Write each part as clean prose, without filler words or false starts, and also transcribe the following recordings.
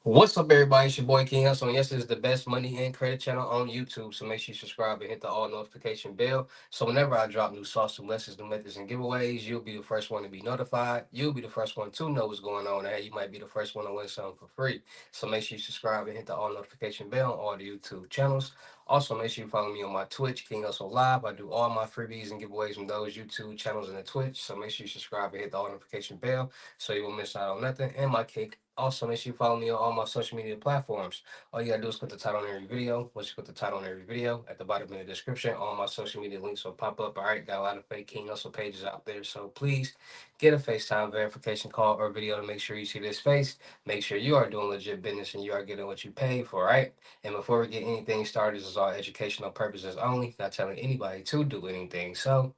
What's up, everybody? It's your boy King Hustle, and yes, this is the best money and credit channel on YouTube. So make sure you subscribe and hit the all notification bell. So whenever I drop new sauce, new lessons, new methods, and giveaways, you'll be the first one to be notified. You'll be the first one to know what's going on. And hey, you might be the first one to win something for free. So make sure you subscribe and hit the all notification bell on all the YouTube channels. Also, make sure you follow me on my Twitch, King Hustle Live. I do all my freebies and giveaways from those YouTube channels and the Twitch. So make sure you subscribe and hit the all notification bell so you won't miss out on nothing. And my kick. Also, make sure you follow me on all my social media platforms. All you gotta do is put the title on every video. Once you put the title on every video, at the bottom in the description, all my social media links will pop up. All right, got a lot of fake King Hustle pages out there. So please get a FaceTime verification call or video to make sure you see this face. Make sure you are doing legit business and you are getting what you pay for, all right? And before we get anything started, this is all educational purposes only, not telling anybody to do anything. So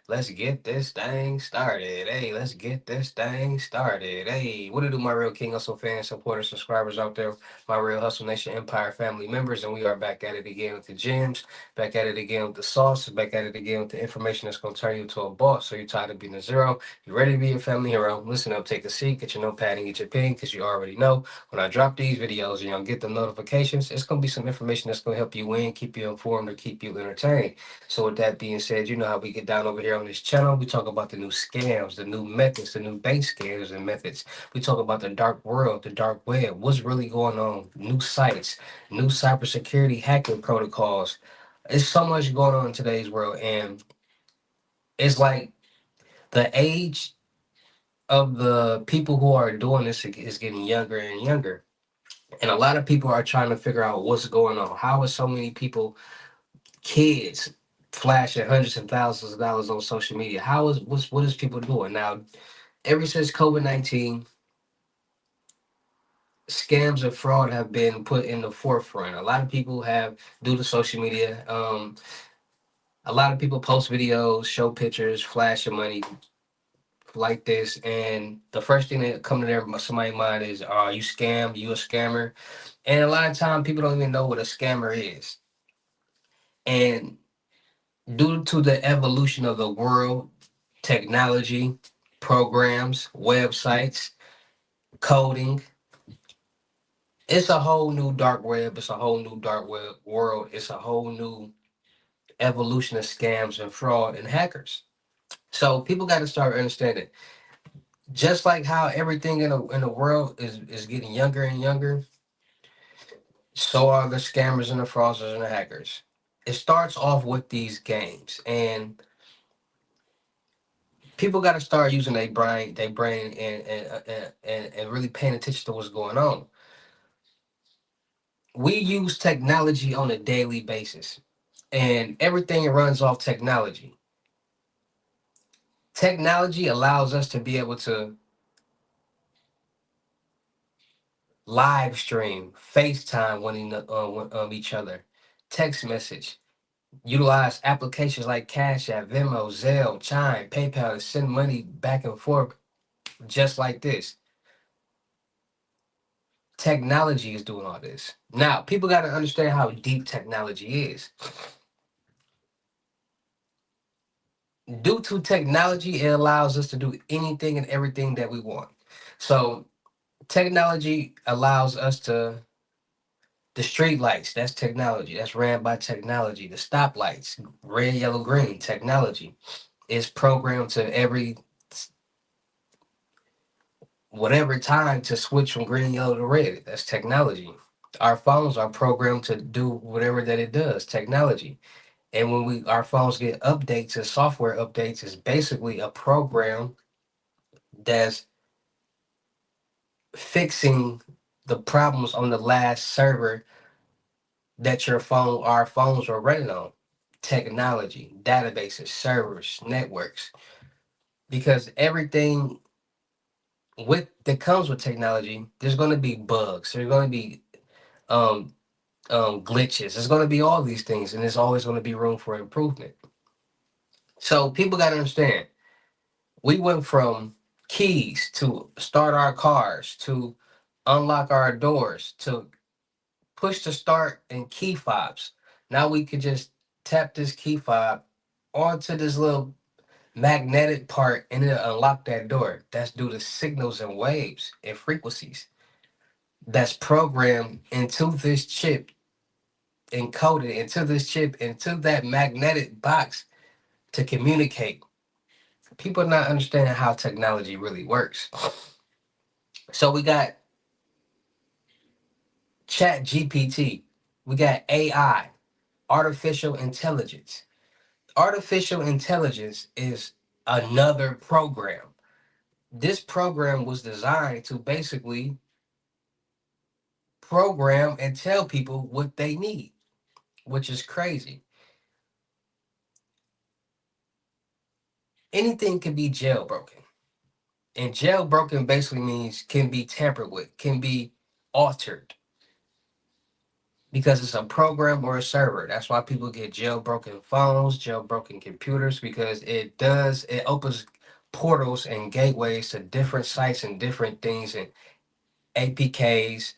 let's get this thing started. Hey, let's get this thing started. Hey, what it do, my real King Hustle fans, supporters, subscribers out there, my real Hustle Nation Empire family members, and we are back at it again with the gems, back at it again with the sauce, back at it again with the information that's going to turn you into a boss. So you're tired of being a zero, you're ready to be a family hero. Listen up, take a seat, get your notepad and get your pen, because you already know when I drop these videos and you'll get the notifications, it's going to be some information that's going to help you win, keep you informed, or keep you entertained. So with that being said, you know how we get down over here on this channel. We talk about the new scams, the new methods, the new bank scams and methods. We talk about the dark world, the dark web, what's really going on, new sites, new cybersecurity hacking protocols. It's so much going on in today's world, and it's like the age of the people who are doing this is getting younger and younger. And a lot of people are trying to figure out what's going on. How is so many people, kids, flashing hundreds and thousands of dollars on social media? What is people doing now? Ever since COVID-19, scams and fraud have been put in the forefront. A lot of people have, due to social media, a lot of people post videos, show pictures, flash your money like this, and the first thing that come to somebody's mind is, "Are you scam? You a scammer?" And a lot of time, people don't even know what a scammer is. And due to the evolution of the world, technology, programs, websites, coding, it's a whole new dark web. It's a whole new dark web world. It's a whole new evolution of scams and fraud and hackers. So people got to start understanding, just like how everything in the world is getting younger and younger, so are the scammers and the fraudsters and the hackers. It starts off with these games, and people got to start using their brain, and really paying attention to what's going on. We use technology on a daily basis, and everything runs off technology. Technology allows us to be able to live stream, FaceTime each other, text message, utilize applications like Cash App, Venmo, Zelle, Chime, PayPal to send money back and forth just like this. Technology is doing all this. Now, people got to understand how deep technology is. Due to technology, it allows us to do anything and everything that we want. So, technology allows us to, the street lights, that's technology. That's ran by technology. The stoplights, red, yellow, green, technology is programmed to every whatever time to switch from green, yellow to red. That's technology. Our phones are programmed to do whatever that it does, technology. And when our phones get updates and software updates, is basically a program that's fixing the problems on the last server that our phones were running on. Technology, databases, servers, networks. Because everything with that comes with technology, there's gonna be bugs, there's gonna be um glitches, there's gonna be all these things, and there's always gonna be room for improvement. So people gotta understand, we went from keys to start our cars to unlock our doors to push to start and key fobs. Now we could just tap this key fob onto this little magnetic part and it'll unlock that door. That's due to signals and waves and frequencies. that's programmed into this chip, encoded into this chip, into that magnetic box to communicate. People not understanding how technology really works. So we got Chat GPT, we got AI, artificial intelligence. Artificial intelligence is another program. This program was designed to basically program and tell people what they need, which is crazy. Anything can be jailbroken. And jailbroken basically means can be tampered with, can be altered because it's a program or a server. That's why people get jailbroken phones, jailbroken computers, because it opens portals and gateways to different sites and different things and APKs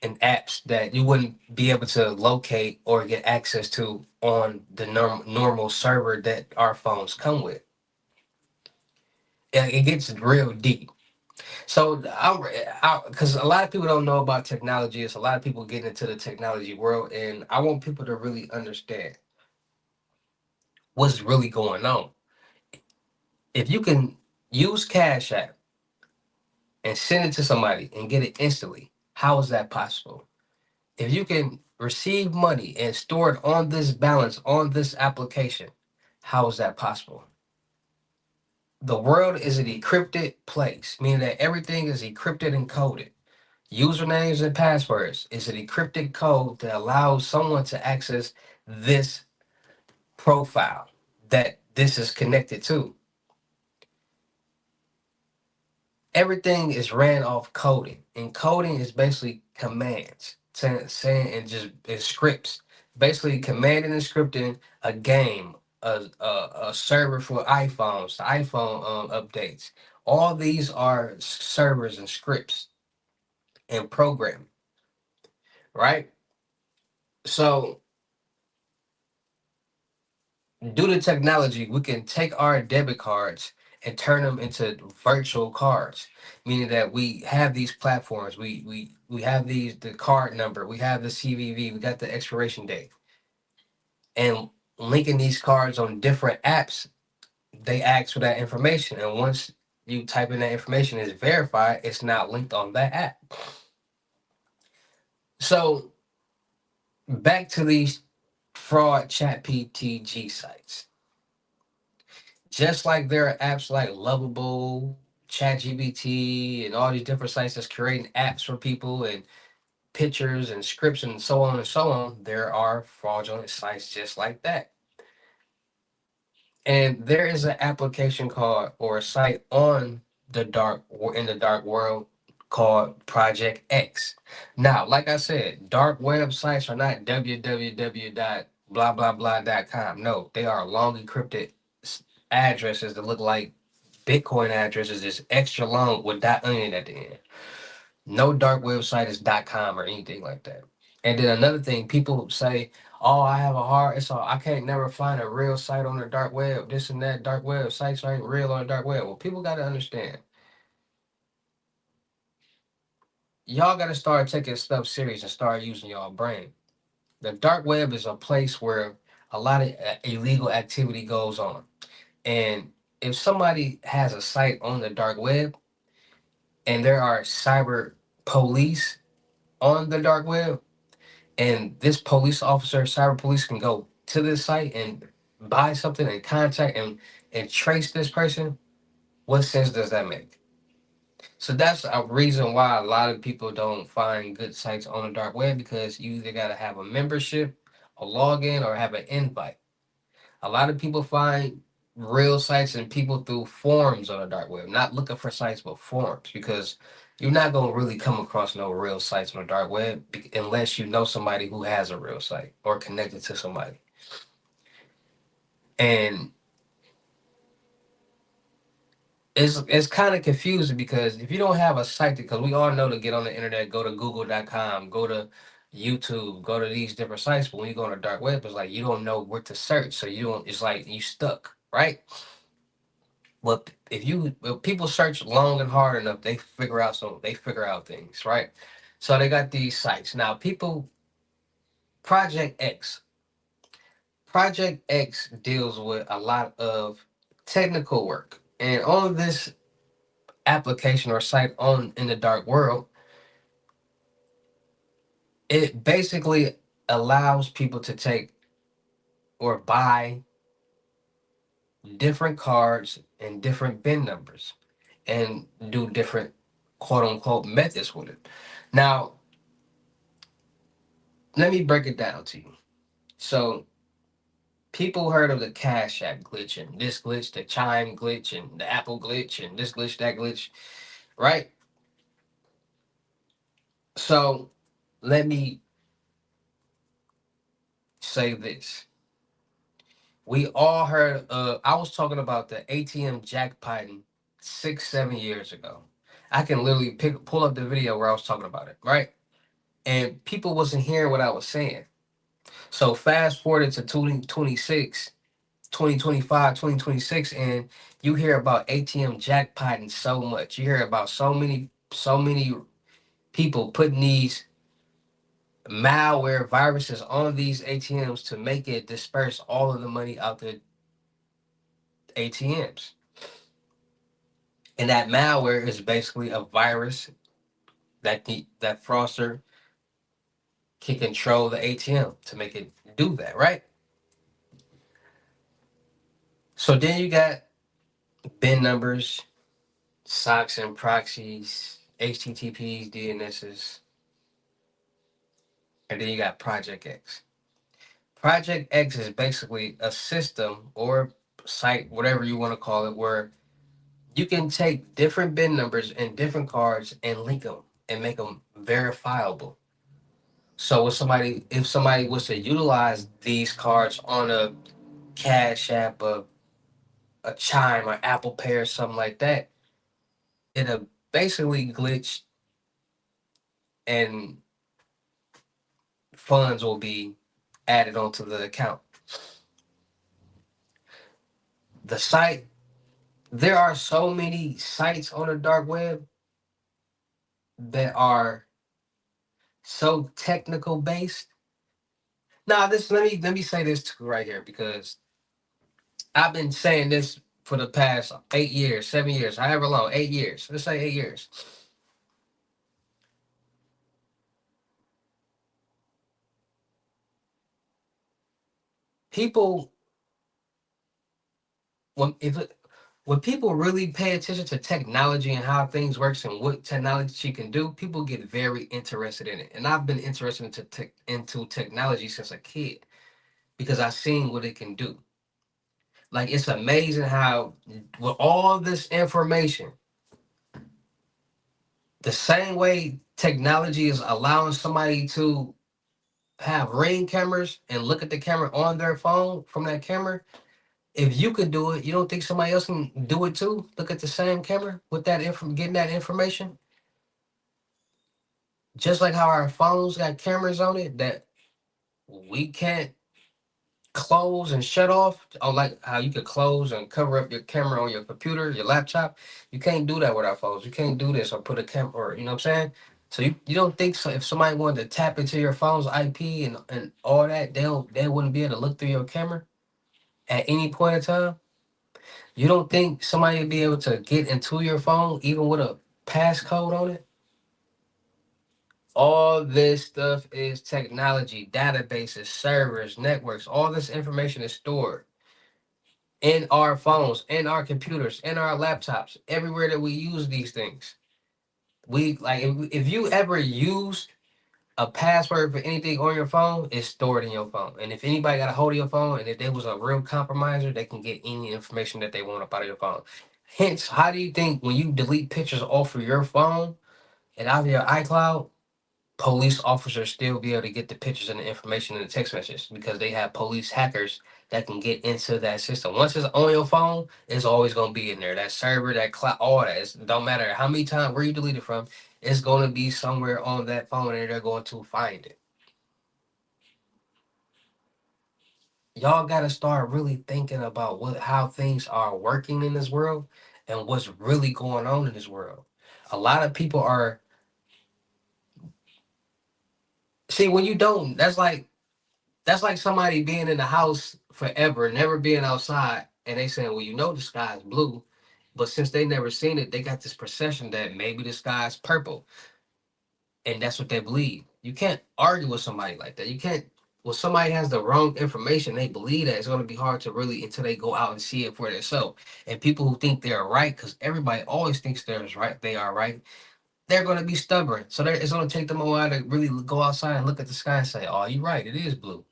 and apps that you wouldn't be able to locate or get access to on the normal server that our phones come with. It gets real deep. So, because a lot of people don't know about technology, it's a lot of people getting into the technology world, and I want people to really understand what's really going on. If you can use Cash App and send it to somebody and get it instantly, how is that possible? If you can receive money and store it on this balance on this application, how is that possible? The world is an encrypted place, meaning that everything is encrypted and coded. Usernames and passwords is an encrypted code that allows someone to access this profile that this is connected to. Everything is ran off coding, and coding is basically commands, saying and just scripts. Basically, commanding and scripting a game, a server for iPhones, the iPhone updates. All these are servers and scripts and programming, right? So due to technology, we can take our debit cards and turn them into virtual cards, meaning that we have these platforms, we have these the card number, we have the CVV, we got the expiration date, and linking these cards on different apps, they ask for that information, and once you type in that information is verified, it's not linked on that app. So back to these fraud chat PTG sites. Just like there are apps like Lovable, ChatGPT, and all these different sites that's creating apps for people and pictures and scripts and so on and so on, there are fraudulent sites just like that. And there is an application called or a site on the in the dark world called Project X. Now, like I said, dark websites are not www dot blah blah blah dot com. No, they are long encrypted addresses that look like Bitcoin addresses, just extra long with .onion at the end. No dark website is .com or anything like that. And then another thing, people say, "Oh, I have a hard. It's all I can't never find a real site on the dark web. This and that dark web sites ain't real on the dark web." Well, people got to understand. Y'all got to start taking stuff serious and start using y'all brain. The dark web is a place where a lot of illegal activity goes on. And if somebody has a site on the dark web and there are cyber police on the dark web, and this police officer, cyber police, can go to this site and buy something and contact and trace this person, what sense does that make? So that's a reason why a lot of people don't find good sites on the dark web, because you either got to have a membership, a login, or have an invite. A lot of people find real sites and people through forums on the dark web, not looking for sites but forums, because you're not going to really come across no real sites on the dark web unless you know somebody who has a real site or connected to somebody. And it's kind of confusing because if you don't have a site, because we all know to get on the internet, go to google.com, go to YouTube, go to these different sites, but when you go on the dark web, it's like you don't know where to search. So you don't, it's like you stuck, right? what if you if people search long and hard enough, they figure out things, right? So they got these sites now. People, Project X, Project X deals with a lot of technical work, and on this application or site on in the dark world, it basically allows people to take or buy different cards and different bin numbers and do different quote unquote methods with it. Now, let me break it down to you. So, people heard of the Cash App glitch and this glitch, the Chime glitch and the Apple glitch and this glitch, that glitch, right? So, let me say this. We all heard, I was talking about the ATM jackpotting 6, 7 years ago. I can literally pull up the video where I was talking about it, right? And people wasn't hearing what I was saying. So fast forward to 2026, 2025, 2026, and you hear about ATM jackpotting so much. You hear about so many people putting these malware viruses on these ATMs to make it disperse all of the money out the ATMs. And that malware is basically a virus that fraudster can control the ATM to make it do that, right? So then you got bin numbers, socks and proxies, HTTPs, DNSs, and then you got Project X. Project X is basically a system or site, whatever you want to call it, where you can take different bin numbers and different cards and link them and make them verifiable. So if somebody was to utilize these cards on a Cash App, a Chime, or Apple Pay, or something like that, it'll basically glitch and funds will be added onto the account. The site, there are so many sites on the dark web that are so technical based. Now, this let me say this too right here because I've been saying this for the past 8 years, 7 years, however long, 8 years. Let's say 8 years. People, when if it, when people really pay attention to technology and how things works and what technology can do, people get very interested in it. And I've been interested into technology since a kid because I've seen what it can do. Like it's amazing how with all this information, the same way technology is allowing somebody to have ring cameras and look at the camera on their phone from that camera. If you could do it, you don't think somebody else can do it too? Look at the same camera with getting that information. Just like how our phones got cameras on it that we can't close and shut off, or like how you could close and cover up your camera on your computer, your laptop. You can't do that with our phones. You can't do this or put a camera, or you know what I'm saying? So you don't think so if somebody wanted to tap into your phone's IP and all that, they wouldn't be able to look through your camera at any point in time? You don't think somebody would be able to get into your phone even with a passcode on it? All this stuff is technology, databases, servers, networks. All this information is stored in our phones, in our computers, in our laptops, everywhere that we use these things. We like if you ever used a password for anything on your phone, it's stored in your phone. And if anybody got a hold of your phone and if they was a real compromiser, they can get any information that they want up out of your phone. Hence, how do you think when you delete pictures off of your phone and out of your iCloud, police officers still be able to get the pictures and the information in the text message because they have police hackers that can get into that system. Once it's on your phone, it's always going to be in there. That server, that cloud, all that. It don't matter how many times where you delete it from, it's going to be somewhere on that phone and they're going to find it. Y'all gotta start really thinking about how things are working in this world and what's really going on in this world. A lot of people are see when you don't. That's like somebody being in the house forever, never being outside, and they saying, "Well, you know the sky is blue," but since they never seen it, they got this perception that maybe the sky is purple, and that's what they believe. You can't argue with somebody like that. You can't. When somebody has the wrong information, they believe that it's going to be hard to really until they go out and see it for themselves. And people who think they're right, because everybody always thinks they're right, they are right. They're going to be stubborn. So it's going to take them a while to really go outside and look at the sky and say, "Oh, you're right. It is blue."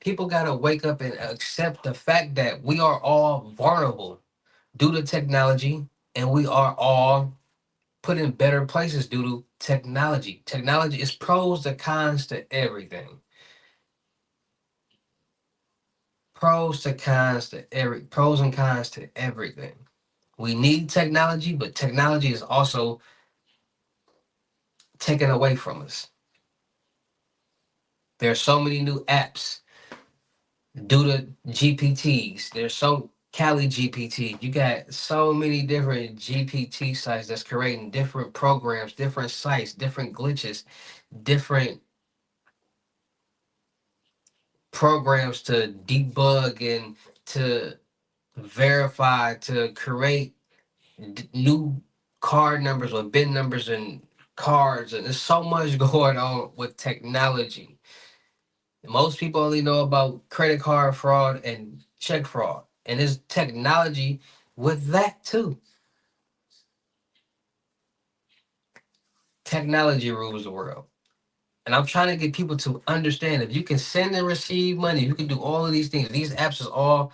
People got to wake up and accept the fact that we are all vulnerable due to technology, and we are all put in better places due to technology. Technology is pros and cons to everything. Pros and cons to everything. We need technology, but technology is also taken away from us. There's so many new apps due to GPTs. There's so Cali GPT. You got so many different GPT sites that's creating different programs, different sites, different glitches, different programs to debug and to verify, to create new card numbers or bin numbers and cards. And there's so much going on with technology. Most people only know about credit card fraud and check fraud. And there's technology with that too. Technology rules the world. And I'm trying to get people to understand if you can send and receive money, you can do all of these things. These apps is all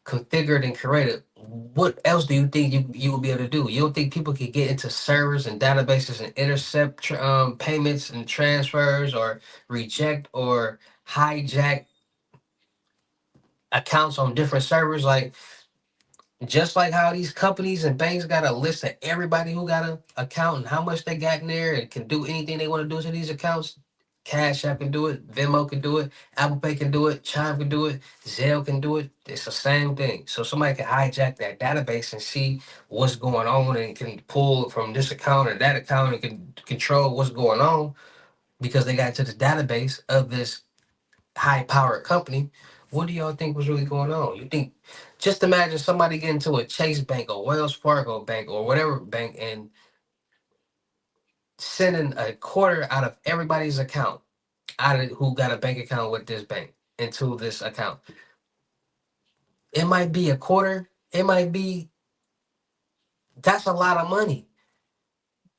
configured and created. What else do you think you will be able to do? You don't think people can get into servers and databases and intercept payments and transfers or reject or hijack accounts on different servers? Like just like how these companies and banks got a list of everybody who got an account and how much they got in there and can do anything they want to do to these accounts. Cash App can do it, Venmo can do it, Apple Pay can do it, Chime can do it, Zelle can do it. It's the same thing. So somebody can hijack that database and see what's going on and can pull from this account or that account and can control what's going on because they got to the database of this high powered company. What do y'all think was really going on? You think just imagine somebody getting to a Chase Bank or Wells Fargo Bank or whatever bank and sending a quarter out of everybody's account, out of who got a bank account with this bank into this account. It might be a quarter. It might be that's a lot of money.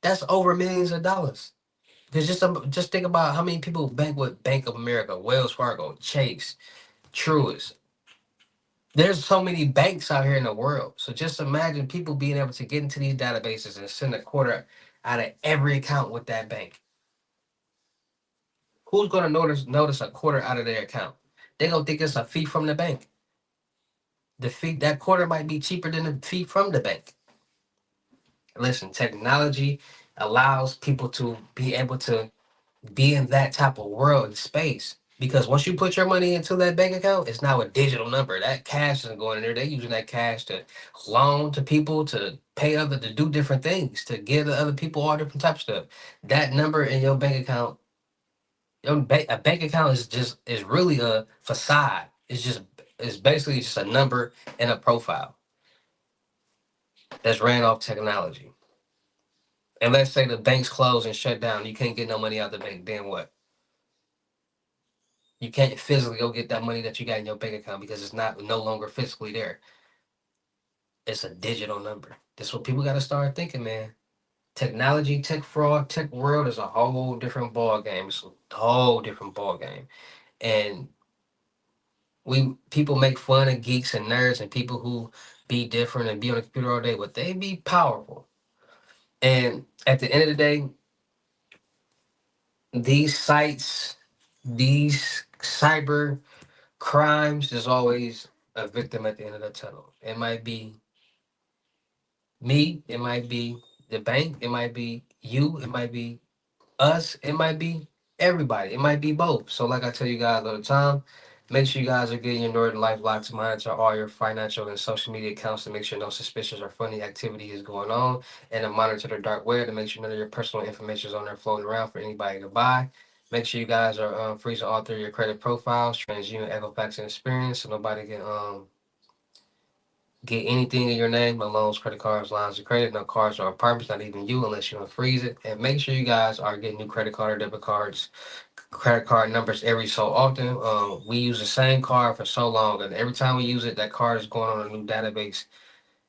That's over millions of dollars. Because just think about how many people bank with Bank of America, Wells Fargo, Chase, Truist. There's so many banks out here in the world. So just imagine people being able to get into these databases and send a quarter out of every account with that bank. Who's gonna notice a quarter out of their account? They gonna think it's a fee from the bank. The fee that quarter might be cheaper than the fee from the bank. Listen, technology allows people to be able to be in that type of world and space. Because once you put your money into that bank account, it's now a digital number. That cash isn't going in there. They're using that cash to loan to people, to pay other, to do different things, to give to other people all different types of stuff. That number in your bank account, a bank account is really a facade. It's basically just a number and a profile that's ran off technology. And let's say the bank's closed and shut down, you can't get no money out the bank. Then what? You can't physically go get that money that you got in your bank account because it's not no longer physically there. It's a digital number. That's what people got to start thinking, man. Technology, tech fraud, tech world is a whole different ball game. It's a whole different ball game, and we people make fun of geeks and nerds and people who be different and be on the computer all day, but they be powerful. And at the end of the day, these sites, these cyber crimes, there's always a victim at the end of the tunnel. It might be me, it might be the bank, it might be you, it might be us, it might be everybody, it might be both. So, like I tell you guys all the time, Make sure you guys are getting your Northern Life Lock to monitor all your financial and social media accounts to make sure no suspicious or funny activity is going on, and to monitor the dark web to make sure none of your personal information is on there floating around for anybody to buy. Make sure you guys are freezing all through your credit profiles, TransUnion, Equifax, and Experience, so nobody can get anything in your name, no loans, credit cards, lines of credit, no cars or apartments, not even you unless you unfreeze it. And make sure you guys are getting new credit card or debit cards, credit card numbers every so often. We use the same card for so long, and every time we use it, that card is going on a new database,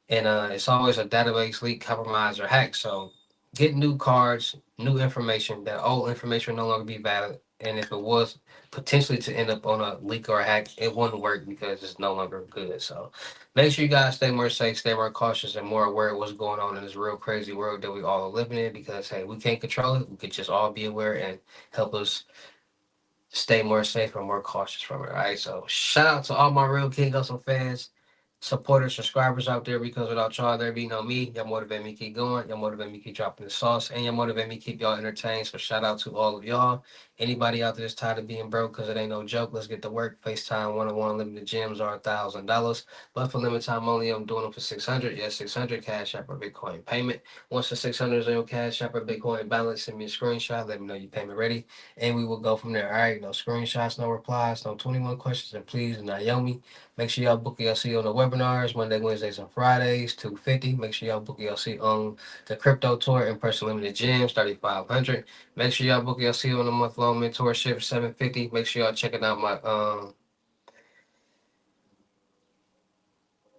and it's always a database leak, compromise, or hack. So get new cards, new information. That old information will no longer be valid, and if it was potentially to end up on a leak or a hack, it wouldn't work because it's no longer good. So make sure you guys stay more safe, stay more cautious, and more aware of what's going on in this real crazy world that we all are living in. Because hey, we can't control it. We could just all be aware and help us stay more safe and more cautious from it. All right. So shout out to all my real King Hustle fans, supporters, subscribers out there, because without y'all there be no me. Y'all motivate me to keep going. Y'all motivate me to keep dropping the sauce. And y'all motivate me to keep y'all entertained. So shout out to all of y'all. Anybody out there that's tired of being broke because it ain't no joke, let's get to work. FaceTime one-on-one limited gyms are $1,000. But for limited time only, I'm doing them for 600. Yes, 600 cash app or Bitcoin payment. Once the 600 is on your cash app or Bitcoin balance, send me a screenshot. Let me know your payment ready. And we will go from there. All right. No screenshots, no replies, no 21 questions. And please, Naomi, make sure y'all book your seat on the webinars Monday, Wednesdays, and Fridays, 250. Make sure y'all book your seat on the crypto tour in person limited gyms, 3,500. Make sure y'all book your seat on the month long mentorship, 750. Make sure y'all checking out my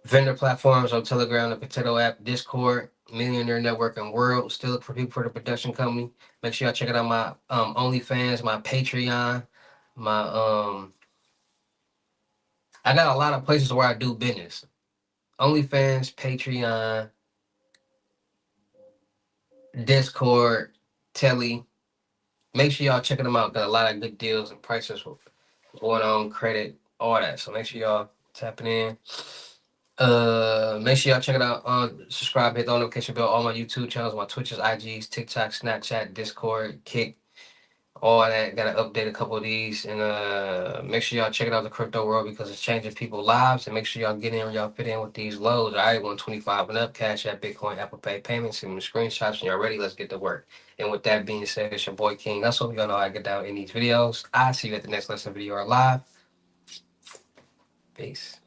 vendor platforms on Telegram, the Potato app, Discord, Millionaire Network, and World. Still look for people for the production company. Make sure y'all checking out my OnlyFans, my Patreon, my I got a lot of places where I do business. OnlyFans, Patreon, Discord, Telly. Make sure y'all checking them out. Got a lot of good deals and prices going on, credit, all that. So make sure y'all tapping in. Make sure y'all check it out on subscribe, hit the notification bell. All my YouTube channels, my Twitches, IGs, TikTok, Snapchat, Discord, Kick, all that. Gotta update a couple of these, and make sure y'all check it out the crypto world because it's changing people's lives. And make sure y'all get in, y'all fit in with these lows. All right, 125 and up, Cash App, Bitcoin, Apple Pay payments, send me screenshots when y'all ready. Let's get to work. And with that being said, it's your boy King Hustle. Y'all know how I get down in these videos. I see you at the next lesson video or live. Peace.